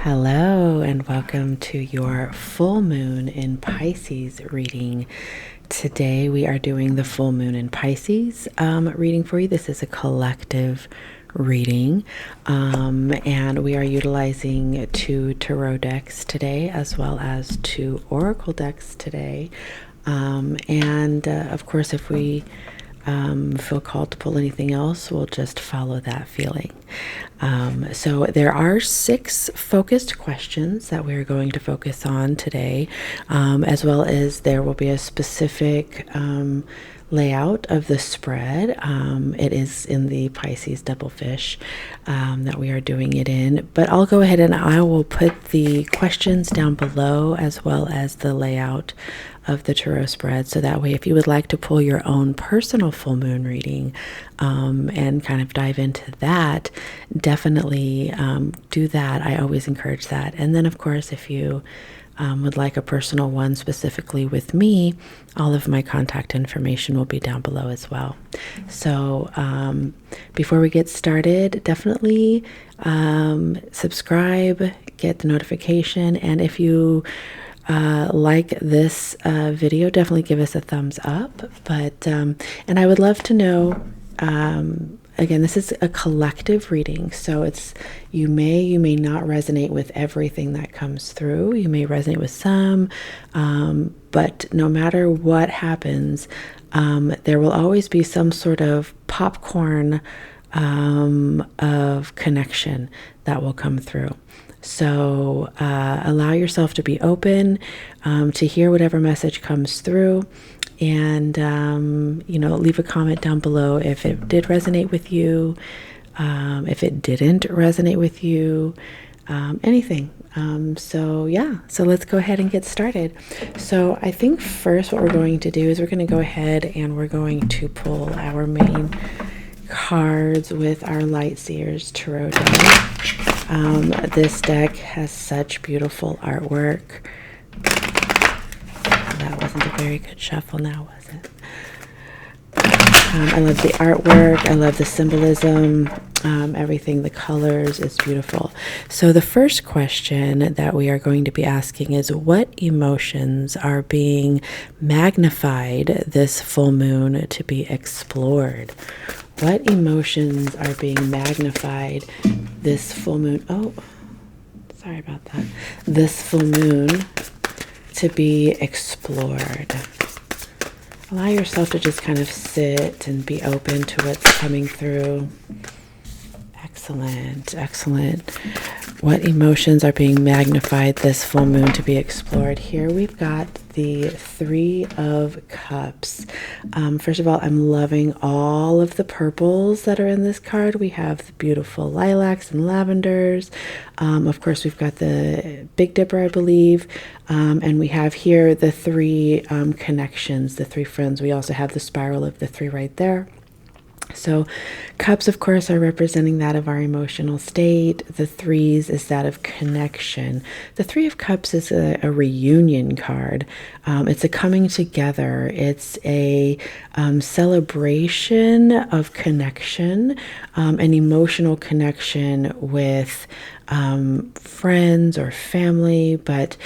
Hello, and welcome to your full moon in Pisces reading. Today we are doing the full moon in Pisces reading for you. This is a collective reading, and we are utilizing 2 tarot decks today as well as 2 oracle decks today. Of course, if we feel called to pull anything else, we'll just follow that feeling. So there are 6 focused questions that we're going to focus on today, as well as there will be a specific layout of the spread. It is in the Pisces double fish that we are doing it in, but I'll go ahead and I will put the questions down below as well as the layout of the tarot spread, so that way if you would like to pull your own personal full moon reading and kind of dive into that, definitely do that. I always encourage that. And then of course, if you would like a personal one specifically with me, all of my contact information will be down below as well. So before we get started, definitely subscribe, get the notification, and if you like this video, definitely give us a thumbs up. But and I would love to know, again, this is a collective reading, so it's you may not resonate with everything that comes through. You may resonate with some, but no matter what happens, there will always be some sort of popcorn of connection that will come through. So allow yourself to be open to hear whatever message comes through, and leave a comment down below if it did resonate with you, if it didn't resonate with you, anything. So let's go ahead and get started. So I think first what we're going to do is we're going to go ahead and we're going to pull our main cards with our Light Seers Tarot deck. This deck has such beautiful artwork. That wasn't a very good shuffle now, was it? I love the artwork. I love the symbolism. Everything, the colors is beautiful. So the first question that we are going to be asking is, what emotions are being magnified this full moon to be explored? What emotions are being magnified this full moon? Oh, sorry about that. This full moon to be explored. Allow yourself to just kind of sit and be open to what's coming through. Excellent, excellent. What emotions are being magnified this full moon to be explored? Here we've got the 3 of Cups. First of all, I'm loving all of the purples that are in this card. We have the beautiful lilacs and lavenders. Of course, we've got the Big Dipper, I believe. And we have here the 3 connections, the 3 friends. We also have the spiral of the 3 right there. So cups, of course, are representing that of our emotional state. The 3s is that of connection. The 3 of Cups is a reunion card. It's a coming together. It's a celebration of connection, an emotional connection with friends or family, but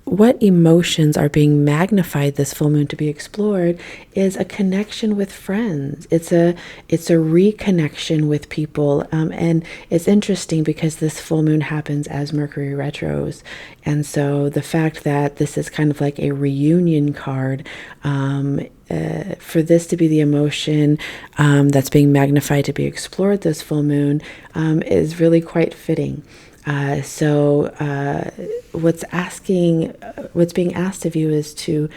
what emotions are being magnified this full moon to be explored is a connection with friends. It's a reconnection with people. And it's interesting because this full moon happens as Mercury retros. And so the fact that this is kind of like a reunion card, for this to be the emotion that's being magnified to be explored this full moon is really quite fitting. What's being asked of you is to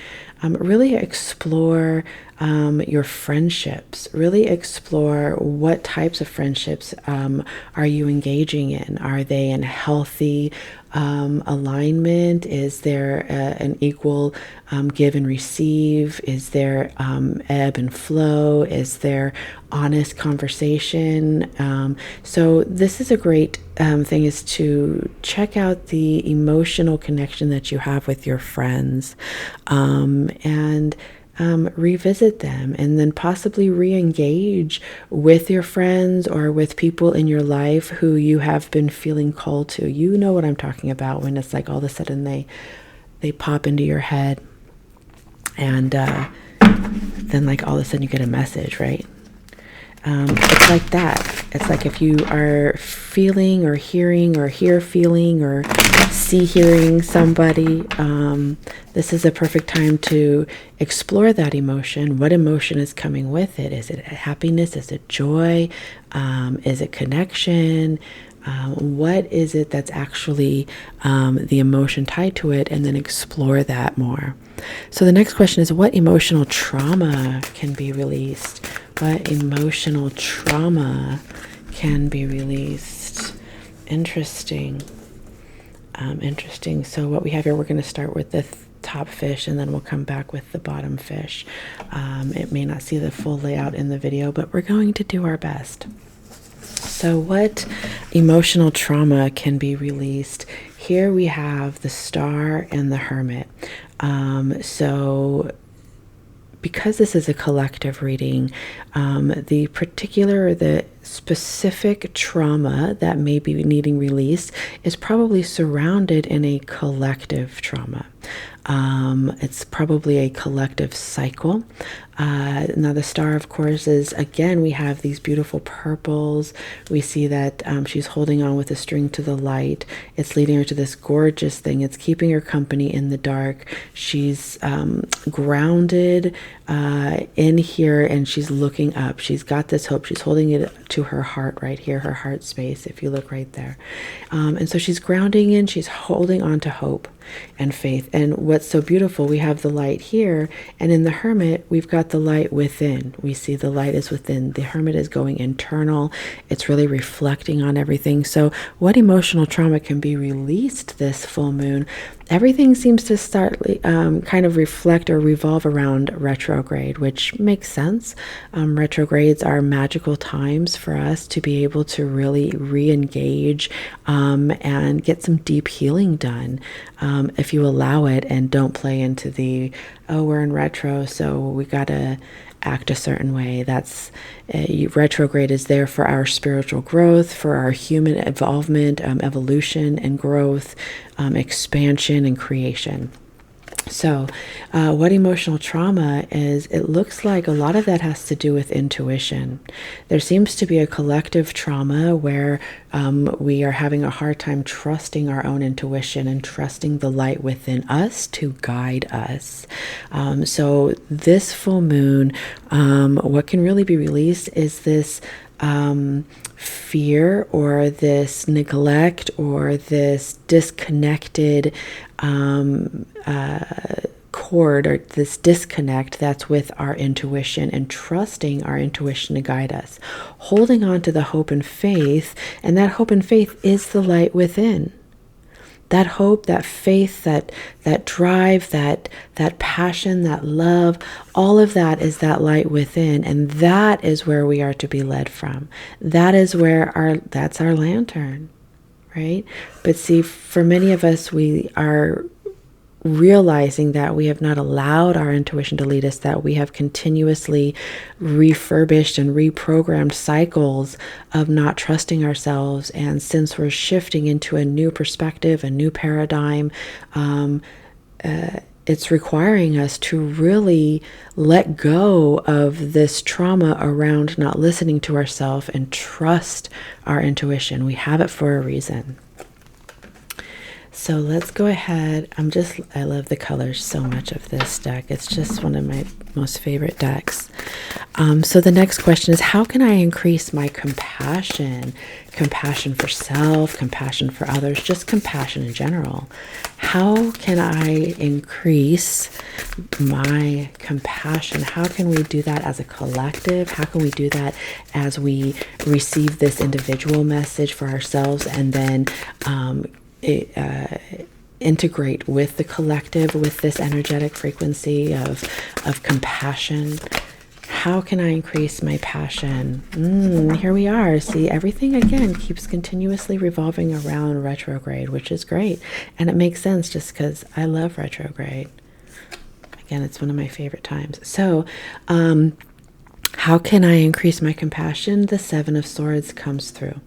really explore your friendships, really explore what types of friendships are you engaging in. Are they in healthy alignment? Is there an equal give and receive? Is there ebb and flow? Is there honest conversation? So this is a great thing, is to check out the emotional connection that you have with your friends, and revisit them, and then possibly re-engage with your friends or with people in your life who you have been feeling called to. You know what I'm talking about, when it's like all of a sudden they pop into your head, and then like all of a sudden you get a message, right? It's like that. It's like if you are feeling or hearing or hear feeling or see hearing somebody, this is a perfect time to explore that emotion. What emotion is coming with it? Is it happiness? Is it joy? Is it connection? What is it that's actually the emotion tied to it? And then explore that more. So the next question is, what emotional trauma can be released? What emotional trauma can be released? Interesting. Interesting. So what we have here, we're going to start with the top fish, and then we'll come back with the bottom fish. It may not see the full layout in the video, but we're going to do our best. So what emotional trauma can be released? Here we have the Star and the Hermit. So because this is a collective reading, the particular or the specific trauma that may be needing release is probably surrounded in a collective trauma. It's probably a collective cycle. Now the Star, of course, is, again, we have these beautiful purples. We see that she's holding on with a string to the light. It's leading her to this gorgeous thing. It's keeping her company in the dark. She's grounded in here, and she's looking up. She's got this hope. She's holding it to her heart right here, her heart space, if you look right there. And so she's grounding in, she's holding on to hope and faith. And what's so beautiful, we have the light here, and in the Hermit, we've got the light within. We see the light is within. The Hermit is going internal. It's really reflecting on everything. So what emotional trauma can be released this full moon? Everything seems to start kind of reflect or revolve around retrograde, which makes sense. Retrogrades are magical times for us to be able to really re-engage and get some deep healing done, if you allow it and don't play into the, oh, we're in retro, so we gotta act a certain way. That's retrograde is there for our spiritual growth, for our human involvement, evolution and growth, expansion and creation. So what emotional trauma is, it looks like a lot of that has to do with intuition. There seems to be a collective trauma where we are having a hard time trusting our own intuition and trusting the light within us to guide us. So this full moon, what can really be released is this fear or this neglect or this disconnected cord, or this disconnect that's with our intuition, and trusting our intuition to guide us, holding on to the hope and faith. And that hope and faith is the light within. That hope, that faith, that drive, that passion, that love, all of that is that light within, and that is where we are to be led from. That is where that's our lantern, right? But see, for many of us, we are realizing that we have not allowed our intuition to lead us, that we have continuously refurbished and reprogrammed cycles of not trusting ourselves. And since we're shifting into a new perspective, a new paradigm, it's requiring us to really let go of this trauma around not listening to ourselves and trust our intuition. We have it for a reason. So let's go ahead. I love the colors so much of this deck. It's just one of my most favorite decks. So the next question is, how can I increase my compassion? Compassion for self, compassion for others, just compassion in general. How can I increase my compassion? How can we do that as a collective? How can we do that as we receive this individual message for ourselves, and then integrate with the collective, with this energetic frequency of compassion? How can I increase my passion? Here we are. See, everything again keeps continuously revolving around retrograde, which is great. And it makes sense just because I love retrograde. again, it's one of my favorite times. So, how can I increase my compassion? The Seven of Swords comes through.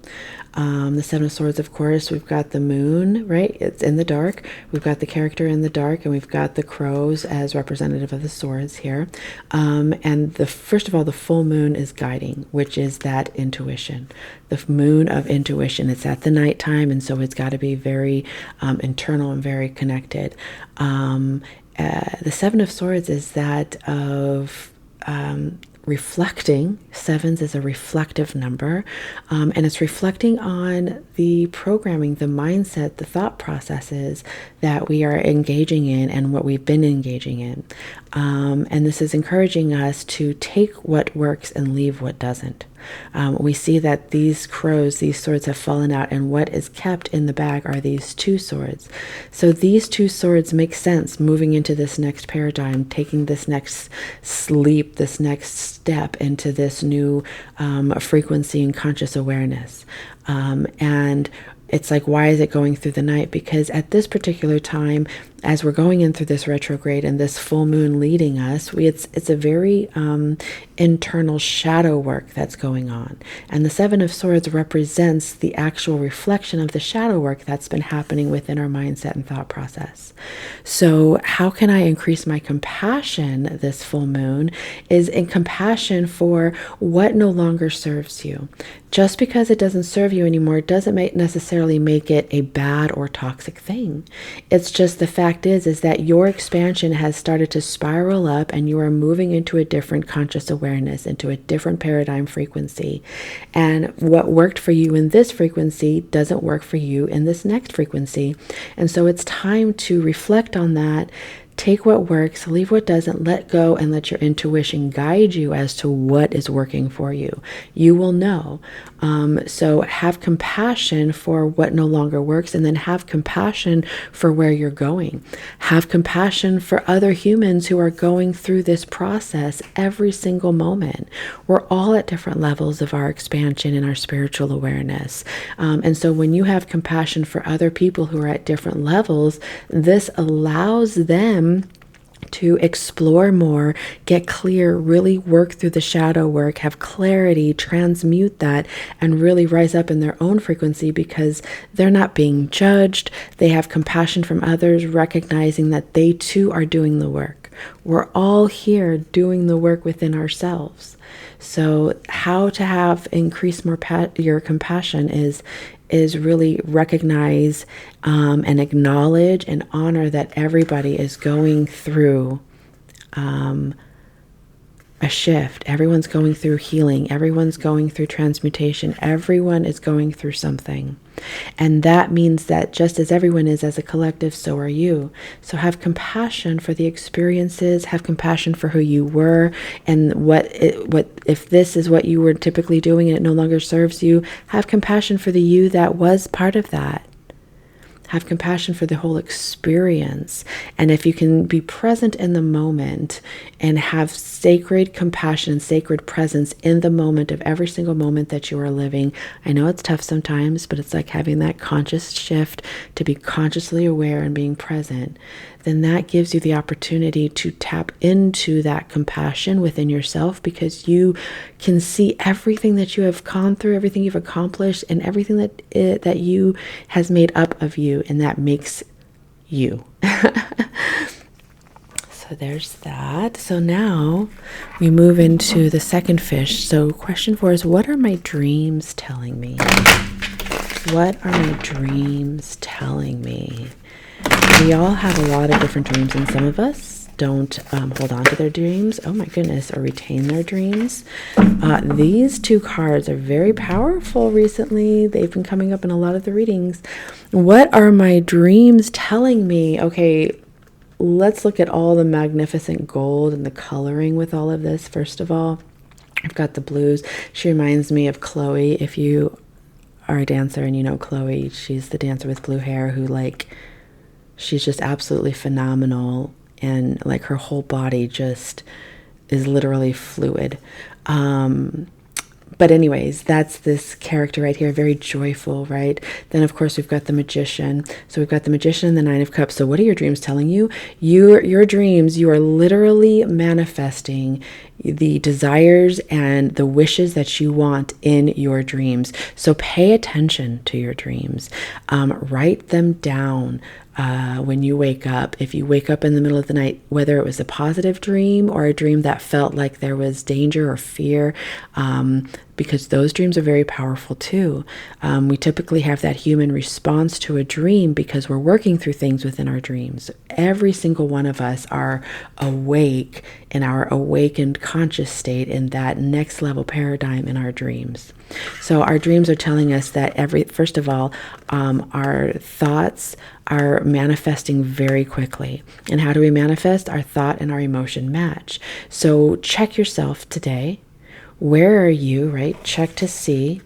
The Seven of Swords, of course, we've got the moon, right? It's in the dark. We've got the character in the dark, and we've got the crows as representative of the swords here. And first of all, the full moon is guiding, which is that intuition. The moon of intuition. It's at the nighttime, and so it's got to be very internal and very connected. The Seven of Swords is that of reflecting. Sevens is a reflective number, and it's reflecting on the programming, the mindset, the thought processes that we are engaging in and what we've been engaging in. And this is encouraging us to take what works and leave what doesn't. We see that these crows, these swords have fallen out, and what is kept in the bag are these two swords. So these two swords make sense moving into this next paradigm, taking this next leap, this next step into this new frequency and conscious awareness. And it's like, why is it going through the night? Because at this particular time, as we're going in through this retrograde and this full moon leading us, it's a very internal shadow work that's going on. And the Seven of Swords represents the actual reflection of the shadow work that's been happening within our mindset and thought process. So how can I increase my compassion this full moon is in compassion for what no longer serves you. Just because it doesn't serve you anymore doesn't necessarily make it a bad or toxic thing. It's just the fact is that your expansion has started to spiral up and you are moving into a different conscious awareness, into a different paradigm frequency. And what worked for you in this frequency doesn't work for you in this next frequency. And so it's time to reflect on that. Take what works, leave what doesn't, let go, and let your intuition guide you as to what is working for you. You will know. So have compassion for what no longer works, and then have compassion for where you're going. Have compassion for other humans who are going through this process every single moment. We're all at different levels of our expansion and our spiritual awareness. And so when you have compassion for other people who are at different levels, this allows them to explore more, get clear, really work through the shadow work, have clarity, transmute that, and really rise up in their own frequency because they're not being judged. They have compassion from others, recognizing that they too are doing the work. We're all here doing the work within ourselves. So how to have increase more your compassion is really recognize and acknowledge and honor that everybody is going through a shift. Everyone's going through healing. Everyone's going through transmutation. Everyone is going through something. And that means that just as everyone is as a collective, so are you. So have compassion for the experiences, have compassion for who you were, and what if this is what you were typically doing and it no longer serves you, have compassion for the you that was part of that. Have compassion for the whole experience. And if you can be present in the moment and have sacred compassion and sacred presence in the moment of every single moment that you are living. I know it's tough sometimes, but it's like having that conscious shift to be consciously aware and being present. Then that gives you the opportunity to tap into that compassion within yourself because you can see everything that you have gone through, everything you've accomplished, and everything that you has made up of you, and that makes you. So there's that. So now we move into the second fish. So question 4 is, what are my dreams telling me? What are my dreams telling me? We all have a lot of different dreams, and some of us don't hold on to their dreams, oh my goodness, or retain their dreams. These two cards are very powerful recently. They've been coming up in a lot of the readings. What are my dreams telling me? Okay, let's look at all the magnificent gold and the coloring with all of this. First of all, I've got the blues. She reminds me of Chloe. If you are a dancer and you know Chloe, she's the dancer with blue hair who she's just absolutely phenomenal, and like her whole body just is literally fluid. But anyways, that's this character right here, very joyful, right? Then of course we've got the Magician. So we've got the Magician and the Nine of Cups. So what are your dreams telling you? Your dreams, you are literally manifesting the desires and the wishes that you want in your dreams. So pay attention to your dreams. Write them down. When you wake up, if you wake up in the middle of the night, whether it was a positive dream or a dream that felt like there was danger or fear, because those dreams are very powerful too. We typically have that human response to a dream because we're working through things within our dreams. Every single one of us are awake in our awakened conscious state in that next level paradigm in our dreams. So our dreams are telling us that first of all, our thoughts are manifesting very quickly. And how do we manifest? Our thought and our emotion match. So check yourself today. Where are you, right? Check to see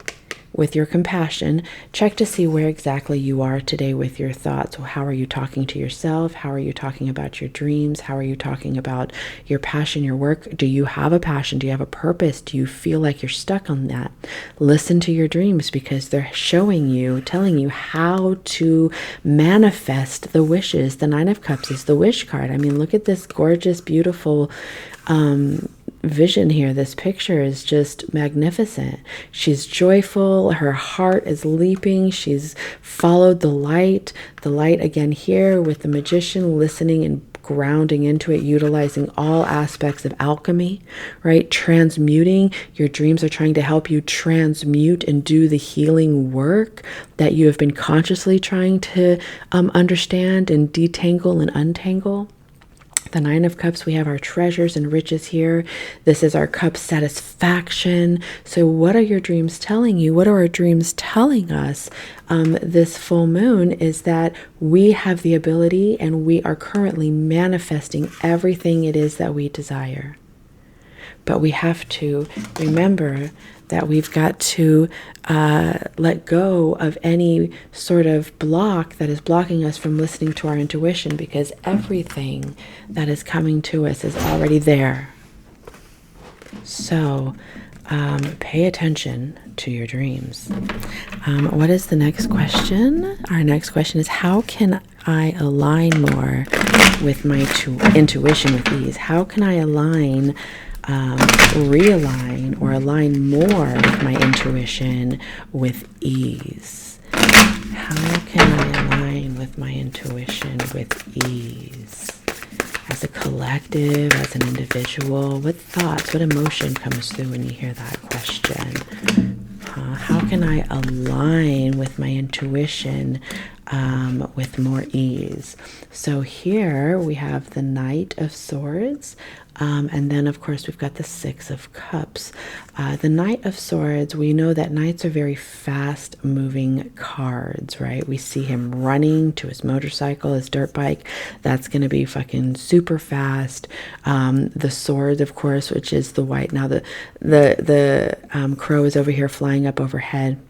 with your compassion, check to see where exactly you are today with your thoughts. So how are you talking to yourself? How are you talking about your dreams? How are you talking about your passion, your work? Do you have a passion? Do you have a purpose? Do you feel like you're stuck on that? Listen to your dreams because they're showing you, telling you how to manifest the wishes. The Nine of Cups is the wish card. I mean, look at this gorgeous, beautiful vision here. This picture is just magnificent. She's joyful. Her heart is leaping. She's followed the light again here with the Magician, listening and grounding into it, utilizing all aspects of alchemy, right? Transmuting. Your dreams are trying to help you transmute and do the healing work that you have been consciously trying to understand and detangle and untangle. The Nine of Cups, we have our treasures and riches here. This is our cup satisfaction. So what are your dreams telling you? What are our dreams telling us? This full moon is that we have the ability and we are currently manifesting everything it is that we desire. But we have to remember that we've got to let go of any sort of block that is blocking us from listening to our intuition, because everything that is coming to us is already there. So pay attention to your dreams. What is the next question? Our next question is, how can I align more with my intuition with ease? How can I align, realign, or align more with my intuition with ease? How can I align with my intuition with ease? As a collective, as an individual, what thoughts, what emotion comes through when you hear that question? How can I align with my intuition with more ease? So here we have the Knight of Swords. And then, of course, we've got the Six of Cups. The Knight of Swords, we know that knights are very fast-moving cards, right? We see him running to his motorcycle, his dirt bike. That's going to be fucking super fast. The sword, of course, which is the white. Now, the crow is over here flying up overhead.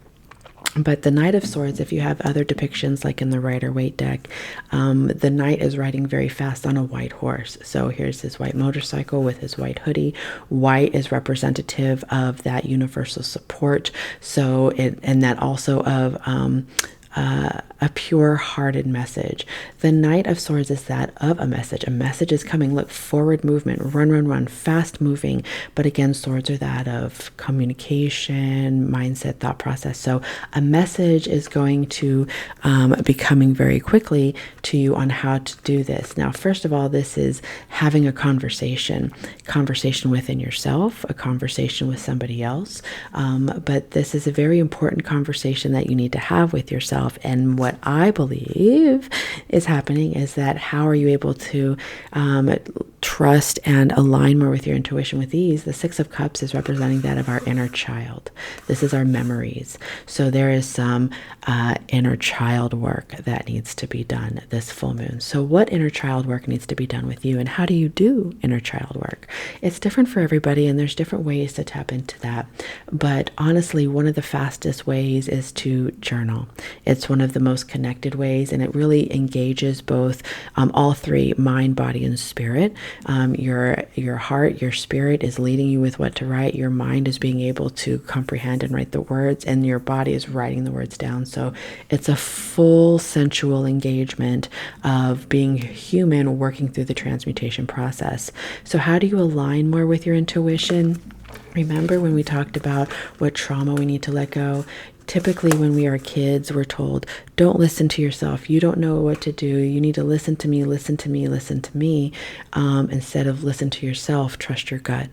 But the Knight of Swords, if you have other depictions like in the Rider-Waite deck, the knight is riding very fast on a white horse. So here's his white motorcycle with his white hoodie. White is representative of that universal support. So and that also of a pure-hearted message. The Knight of Swords is that of a message. A message is coming. Look, forward movement, run, run, run, fast moving. But again, swords are that of communication, mindset, thought process. So a message is going to be coming very quickly to you on how to do this. Now, first of all, this is having a conversation within yourself, a conversation with somebody else. But this is a very important conversation that you need to have with yourself. And what I believe is happening is that how are you able to trust and align more with your intuition with ease? The Six of Cups is representing that of our inner child. This is our memories. So there is some inner child work that needs to be done this full moon. So what inner child work needs to be done with you, and how do you do inner child work? It's different for everybody, and there's different ways to tap into that. But honestly, one of the fastest ways is to journal. It's one of the most connected ways, and it really engages both all three, mind, body, and spirit. Your heart, your spirit is leading you with what to write. Your mind is being able to comprehend and write the words, and your body is writing the words down. So it's a full sensual engagement of being human, working through the transmutation process. So how do you align more with your intuition? Remember when we talked about what trauma we need to let go? Typically, when we are kids, we're told, don't listen to yourself. You don't know what to do. You need to listen to me, listen to me, listen to me. Instead of listen to yourself, trust your gut.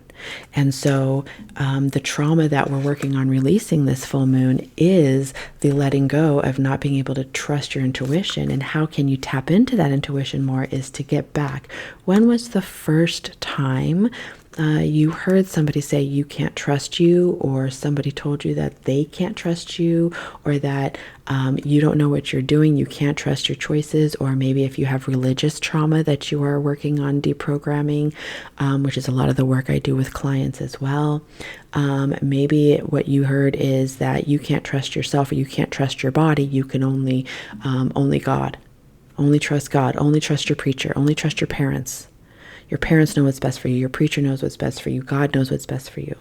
And so the trauma that we're working on releasing this full moon is the letting go of not being able to trust your intuition. And how can you tap into that intuition more is to get back. When was the first time you heard somebody say you can't trust you, or somebody told you that they can't trust you, or that you don't know what you're doing, you can't trust your choices, or maybe if you have religious trauma that you are working on deprogramming, which is a lot of the work I do with clients as well. Maybe what you heard is that you can't trust yourself, or you can't trust your body, you can only God. Only trust God, only trust your preacher, only trust your parents. Your parents know what's best for you. Your preacher knows what's best for you. God knows what's best for you.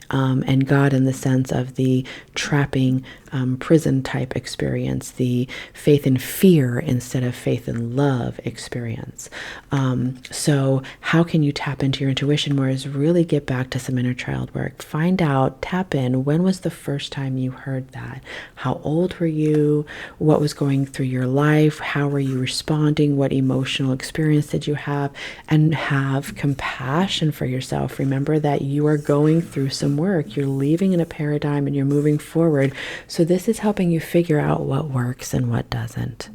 And God in the sense of the trapping prison type experience, the faith in fear instead of faith in love experience. So how can you tap into your intuition more is really get back to some inner child work. Find out, tap in, when was the first time you heard that? How old were you? What was going through your life? How were you responding? What emotional experience did you have? And have compassion for yourself. Remember that you are going through some work. You're leaving in a paradigm and you're moving forward. So this is helping you figure out what works and what doesn't.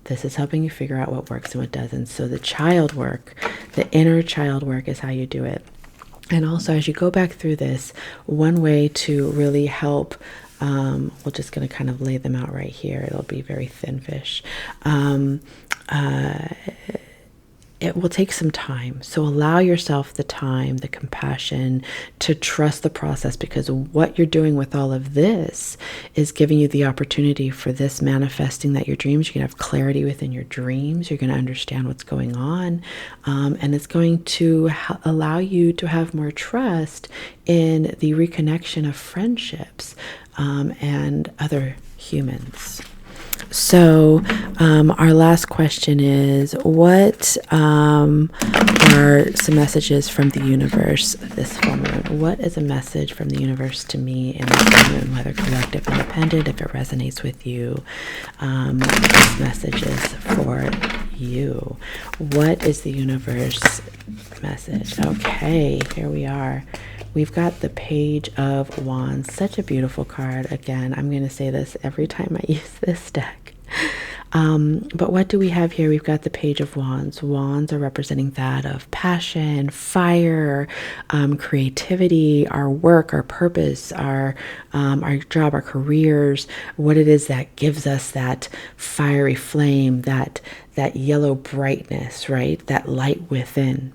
This is helping you figure out what works and what doesn't. So the child work, the inner child work is how you do it. And also as you go back through this, one way to really help, we're just going to kind of lay them out right here. It'll be very thin fish. It will take some time. So allow yourself the time, the compassion to trust the process, because what you're doing with all of this is giving you the opportunity for this manifesting that your dreams. You're going to have clarity within your dreams. You're going to understand what's going on. And it's going to allow you to have more trust in the reconnection of friendships and other humans. So our last question is, what are some messages from the universe this full moon? What is a message from the universe to me in this full moon, whether collective, independent, if it resonates with you? This message is for you. What is the universe message? Okay, here we are. We've got the Page of Wands, such a beautiful card. Again, I'm going to say this every time I use this deck. But what do we have here? We've got the Page of Wands. Wands are representing that of passion, fire, creativity, our work, our purpose, our job, our careers, what it is that gives us that fiery flame, that yellow brightness, right? That light within.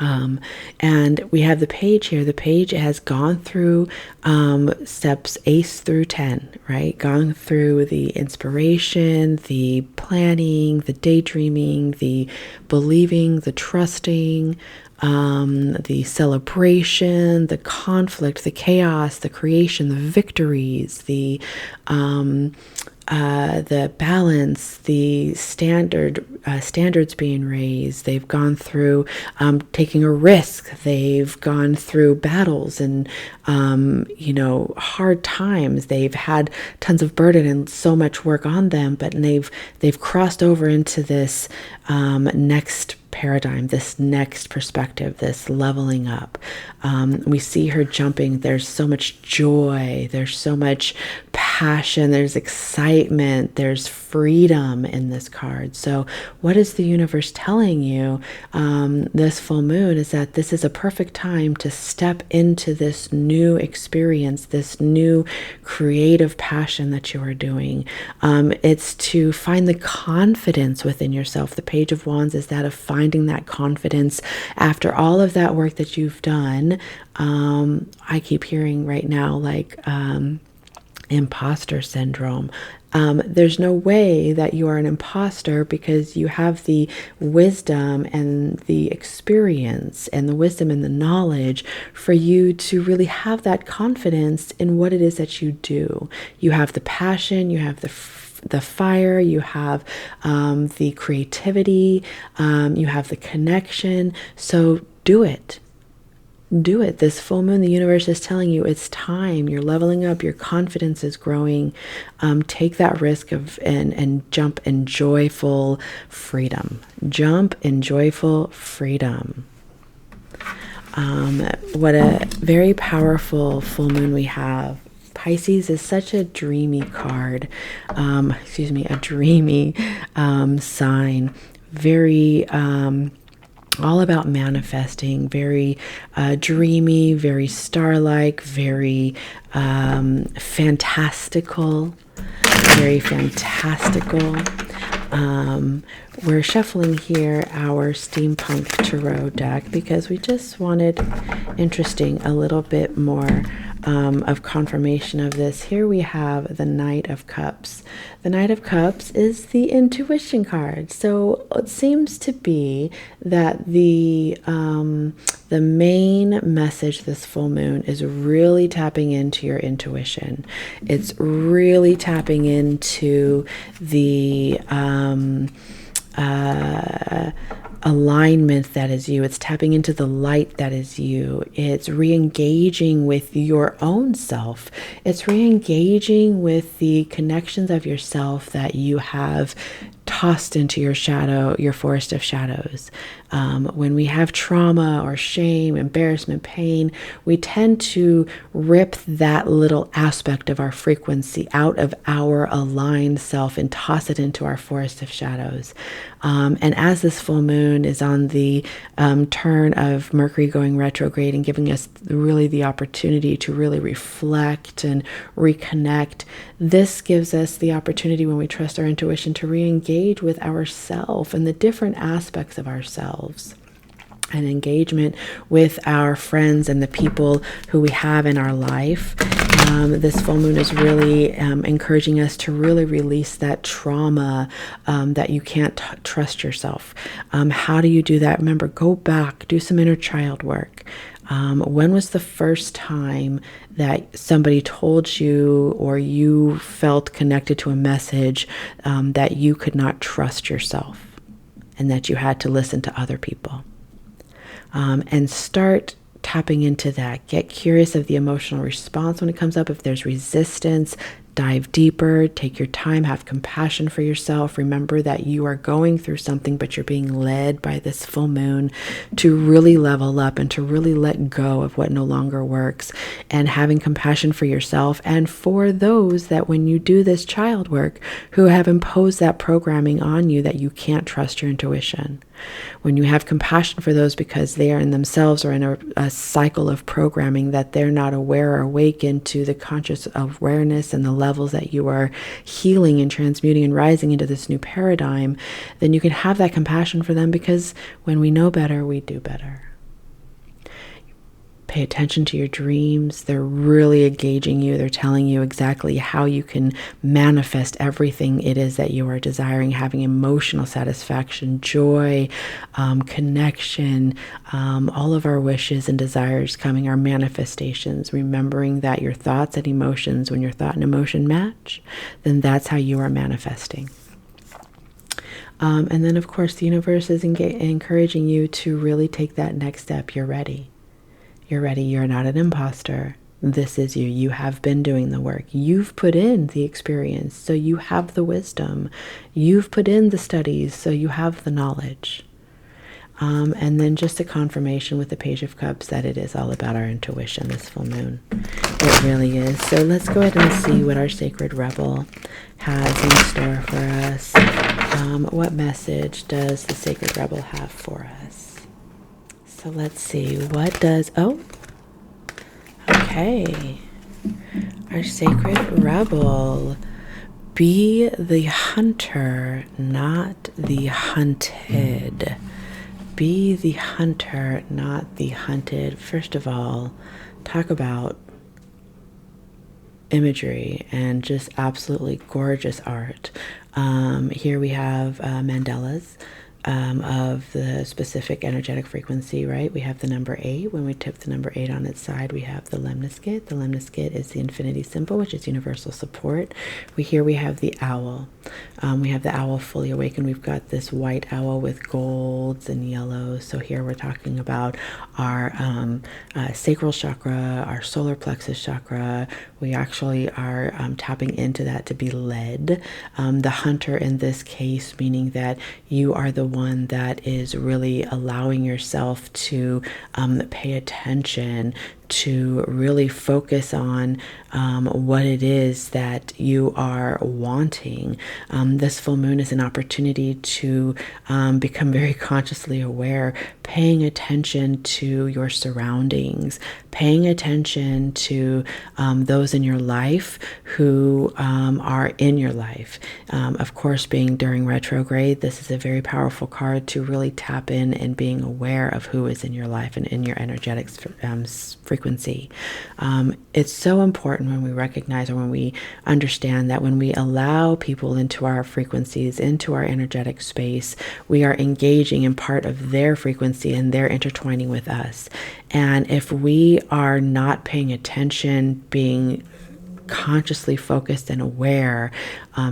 And we have the page here. The page has gone through steps 8 through 10, right? Gone through the inspiration, the planning, the daydreaming, the believing, the trusting, the celebration, the conflict, the chaos, the creation, the victories, the balance, the standards being raised. They've gone through taking a risk. They've gone through battles and hard times. They've had tons of burden and so much work on them, but they've crossed over into this next paradigm, this next perspective, this leveling up. We see her jumping. There's so much joy. There's so much passion. There's excitement. There's freedom in this card. So what is the universe telling you this full moon is that this is a perfect time to step into this new experience, this new creative passion that you are doing. It's to find the confidence within yourself. The Page of Wands is that of finding that confidence after all of that work that you've done. I keep hearing right now, like, imposter syndrome. There's no way that you are an imposter, because you have the wisdom and the experience and the wisdom and the knowledge for you to really have that confidence in what it is that you do. You have the passion, you have the fire, you have the creativity, you have the connection. So do it. Do it. This full moon, the universe is telling you it's time. You're leveling up. Your confidence is growing. Take that risk and jump in joyful freedom. Jump in joyful freedom. What a very powerful full moon we have. Pisces is such a dreamy card. A dreamy sign. Very all about manifesting, very dreamy, very star-like, very fantastical, very fantastical. We're shuffling here our Steampunk Tarot deck because we just wanted a little bit more of confirmation of this. Here we have the Knight of Cups. The Knight of Cups is the intuition card. So it seems to be that the main message this full moon is really tapping into your intuition. It's really tapping into the alignment that is you. It's tapping into the light that is you. It's re-engaging with your own self. It's re-engaging with the connections of yourself that you have tossed into your shadow, your forest of shadows. When we have trauma or shame, embarrassment, pain, we tend to rip that little aspect of our frequency out of our aligned self and toss it into our forest of shadows. And as this full moon is on the turn of Mercury going retrograde and giving us really the opportunity to really reflect and reconnect, this gives us the opportunity, when we trust our intuition, to re-engage with ourselves and the different aspects of ourselves, and engagement with our friends and the people who we have in our life. This full moon is really encouraging us to really release that trauma, that you can't trust yourself. How do you do that? Remember, go back, do some inner child work. When was the first time that somebody told you, or you felt connected to a message that you could not trust yourself and that you had to listen to other people? And start tapping into that. Get curious of the emotional response when it comes up. If there's resistance, dive deeper, take your time, have compassion for yourself. Remember that you are going through something, but you're being led by this full moon to really level up and to really let go of what no longer works, and having compassion for yourself and for those that, when you do this child work, who have imposed that programming on you that you can't trust your intuition. When you have compassion for those because they are in themselves or in a cycle of programming that they're not aware or awakened to the conscious awareness and the levels that you are healing and transmuting and rising into this new paradigm, then you can have that compassion for them, because when we know better, we do better. Pay attention to your dreams. They're really engaging you. They're telling you exactly how you can manifest everything it is that you are desiring, having emotional satisfaction, joy, connection, all of our wishes and desires coming are manifestations. Remembering that your thoughts and emotions, when your thought and emotion match, then that's how you are manifesting. And then, of course, the universe is encouraging you to really take that next step. You're ready. You're ready. You're not an imposter. This is you. You have been doing the work. You've put in the experience, so you have the wisdom. You've put in the studies, so you have the knowledge. And then just a confirmation with the Page of Cups that it is all about our intuition, this full moon. It really is. So let's go ahead and see what our Sacred Rebel has in store for us. What message does the Sacred Rebel have for us? So let's see, what does, okay. Our Sacred Rebel, be the hunter, not the hunted. Be the hunter, not the hunted. First of all, talk about imagery and just absolutely gorgeous art. Here we have mandalas of the specific energetic frequency, right? We have the number 8. When we tip the number 8 on its side, we have the lemniscate. The lemniscate is the infinity symbol, which is universal support. Here we have the owl. We have the owl fully awakened. We've got this white owl with golds and yellows. So here we're talking about our sacral chakra, our solar plexus chakra. We actually are tapping into that to be led. The hunter in this case, meaning that you are the one that is really allowing yourself to pay attention, to really focus on what it is that you are wanting. This full moon is an opportunity to become very consciously aware, paying attention to your surroundings, paying attention to those in your life who are in your life. Of course, being during retrograde, this is a very powerful card to really tap in and being aware of who is in your life and in your energetic frequency. It's so important when we recognize or when we understand that when we allow people into our frequencies, into our energetic space, we are engaging in part of their frequency and they're intertwining with us. And if we are not paying attention, being consciously focused and aware,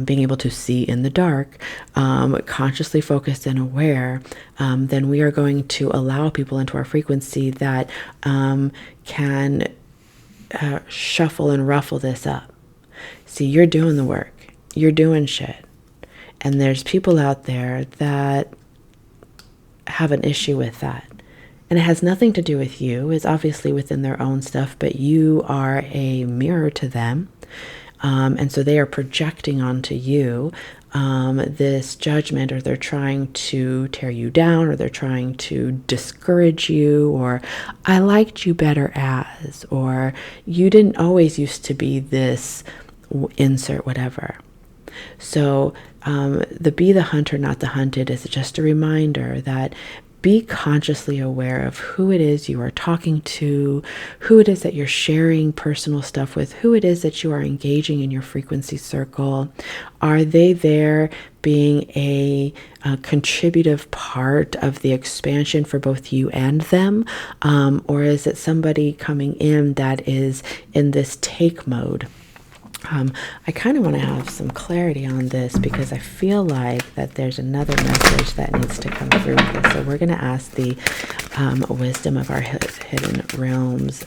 being able to see in the dark, consciously focused and aware, then we are going to allow people into our frequency that can shuffle and ruffle this up. See, you're doing the work. You're doing shit. And there's people out there that have an issue with that. And it has nothing to do with you. It's obviously within their own stuff, but you are a mirror to them. And so they are projecting onto you this judgment, or they're trying to tear you down, or they're trying to discourage you, or I liked you better as, or you didn't always used to be this, insert whatever. So the be the hunter, not the hunted is just a reminder that be consciously aware of who it is you are talking to, who it is that you're sharing personal stuff with, who it is that you are engaging in your frequency circle. Are they there being a contributive part of the expansion for both you and them? Or is it somebody coming in that is in this take mode? I kind of want to have some clarity on this because I feel like that there's another message that needs to come through with this. So we're going to ask the wisdom of our hidden realms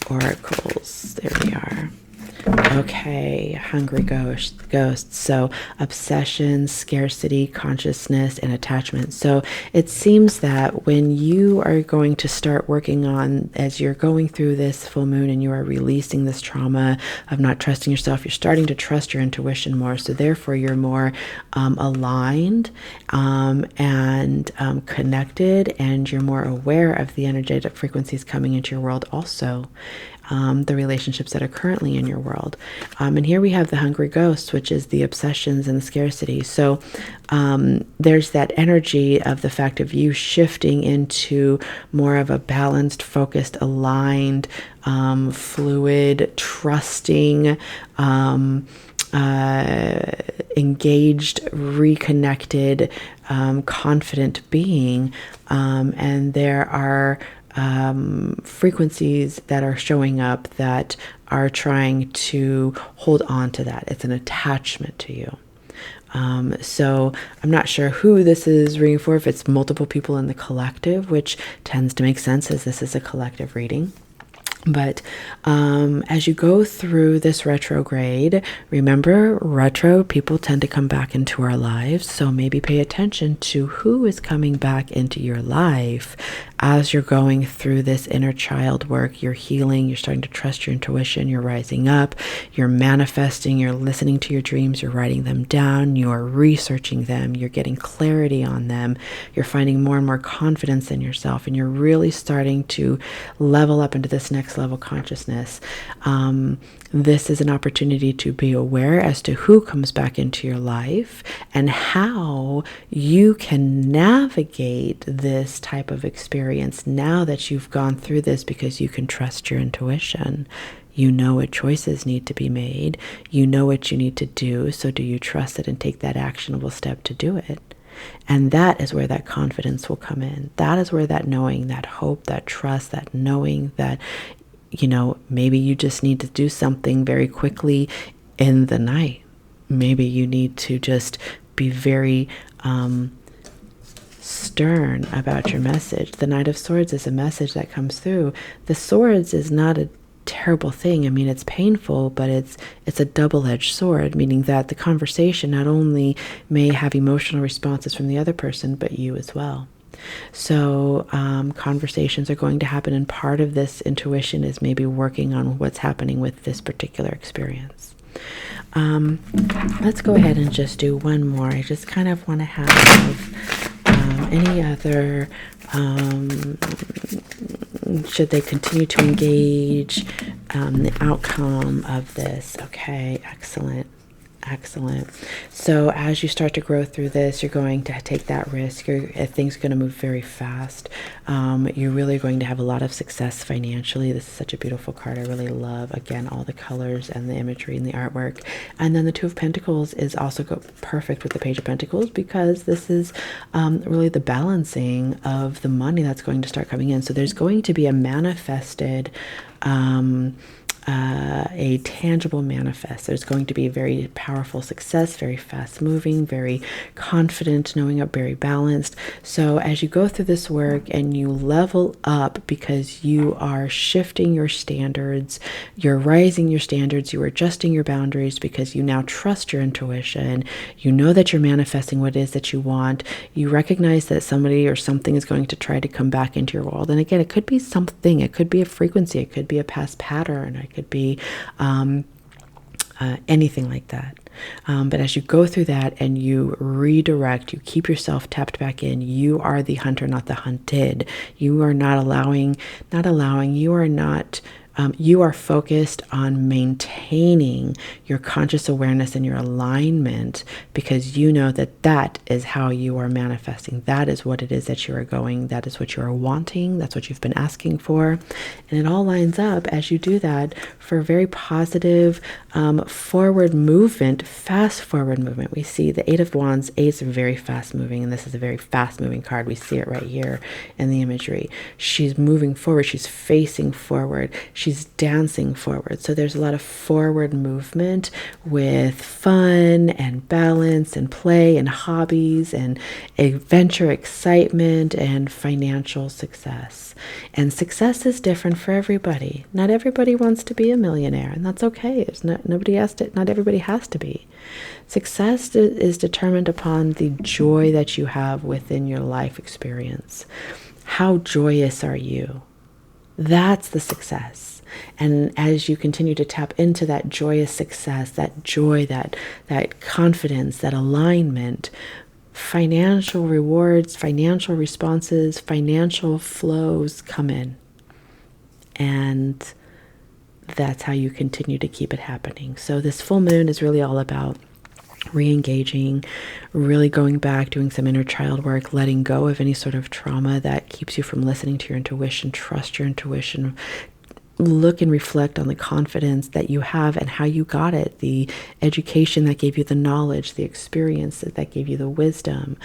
oracles. There we are. Okay, hungry ghosts. So obsession, scarcity, consciousness, and attachment. So it seems that when you are going to start working on, as you're going through this full moon and you are releasing this trauma of not trusting yourself, you're starting to trust your intuition more. So therefore you're more aligned and connected, and you're more aware of the energetic frequencies coming into your world also. The relationships that are currently in your world. And here we have the hungry ghosts, which is the obsessions and the scarcity. So there's that energy of the fact of you shifting into more of a balanced, focused, aligned, fluid, trusting, engaged, reconnected, confident being. And there are frequencies that are showing up that are trying to hold on to that. It's an attachment to you. So I'm not sure who this is reading for, if it's multiple people in the collective, which tends to make sense as this is a collective reading. But as you go through this retrograde, remember, retro people tend to come back into our lives. So maybe pay attention to who is coming back into your life as you're going through this inner child work. You're healing, you're starting to trust your intuition, you're rising up, you're manifesting, you're listening to your dreams, you're writing them down, you're researching them, you're getting clarity on them, you're finding more and more confidence in yourself, and you're really starting to level up into this next level consciousness. This is an opportunity to be aware as to who comes back into your life and how you can navigate this type of experience now that you've gone through this, because you can trust your intuition. You know what choices need to be made. You know what you need to do. So do you trust it and take that actionable step to do it? And that is where that confidence will come in. That is where that knowing, that hope, that trust, that knowing that, maybe you just need to do something very quickly in the night. Maybe you need to just be very stern about your message. The Knight of Swords is a message that comes through. The swords is not a terrible thing. I mean, it's painful, but it's a double-edged sword, meaning that the conversation not only may have emotional responses from the other person, but you as well. So conversations are going to happen, and part of this intuition is maybe working on what's happening with this particular experience. Let's go ahead and just do one more. I just kind of want to have any other, should they continue to engage, the outcome of this. Okay, excellent. Excellent. So as you start to grow through this, you're going to take that risk. Things are going to move very fast. You're really going to have a lot of success financially. This is such a beautiful card. I really love, again, all the colors and the imagery and the artwork. And then the Two of Pentacles is also perfect with the Page of Pentacles, because this is really the balancing of the money that's going to start coming in. So there's going to be a manifested a tangible manifest. There's going to be a very powerful success, very fast moving, very confident, knowing up, very balanced. So as you go through this work and you level up, because you are shifting your standards, you're raising your standards, you're adjusting your boundaries, because you now trust your intuition. You know that you're manifesting what it is that you want. You recognize that somebody or something is going to try to come back into your world. And again, it could be something, it could be a frequency, it could be a past pattern, it could be anything like that. But as you go through that and you redirect, you keep yourself tapped back in. You are the hunter, not the hunted. You are not allowing, you are not, you are focused on maintaining your conscious awareness and your alignment, because you know that that is how you are manifesting. That is what it is that you are going. That is what you are wanting. That's what you've been asking for. And it all lines up as you do that for very positive forward movement, fast forward movement. We see the Eight of Wands. Eights are very fast moving, and this is a very fast moving card. We see it right here in the imagery. She's moving forward. She's facing forward. She's dancing forward. So there's a lot of forward movement with fun and balance and play and hobbies and adventure, excitement, and financial success. And success is different for everybody. Not everybody wants to be a millionaire, and that's okay. Not everybody has to be. Success is determined upon the joy that you have within your life experience. How joyous are you? That's the success. And as you continue to tap into that joyous success, that joy, that confidence, that alignment, financial rewards, financial responses, financial flows come in. And that's how you continue to keep it happening. So this full moon is really all about re-engaging, really going back, doing some inner child work, letting go of any sort of trauma that keeps you from listening to your intuition. Trust your intuition. Look and reflect on the confidence that you have and how you got it, the education that gave you the knowledge, the experience that gave you the wisdom.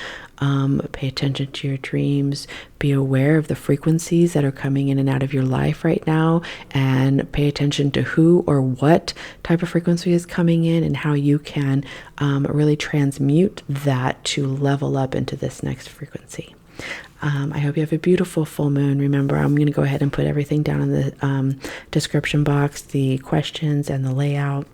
Pay attention to your dreams. Be aware of the frequencies that are coming in and out of your life right now, and pay attention to who or what type of frequency is coming in and how you can really transmute that to level up into this next frequency. I hope you have a beautiful full moon. Remember, I'm going to go ahead and put everything down in the description box, the questions and the layout.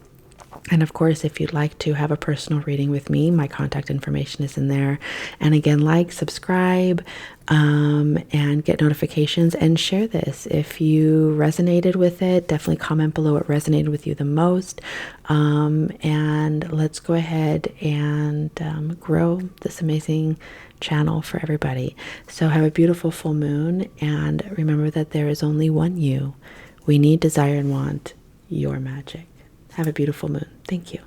And of course, if you'd like to have a personal reading with me, my contact information is in there. And again, like, subscribe, and get notifications, and share this. If you resonated with it, definitely comment below what resonated with you the most. And let's go ahead and grow this amazing channel for everybody. So have a beautiful full moon, and remember that there is only one you. We need, desire, and want your magic. Have a beautiful moon. Thank you.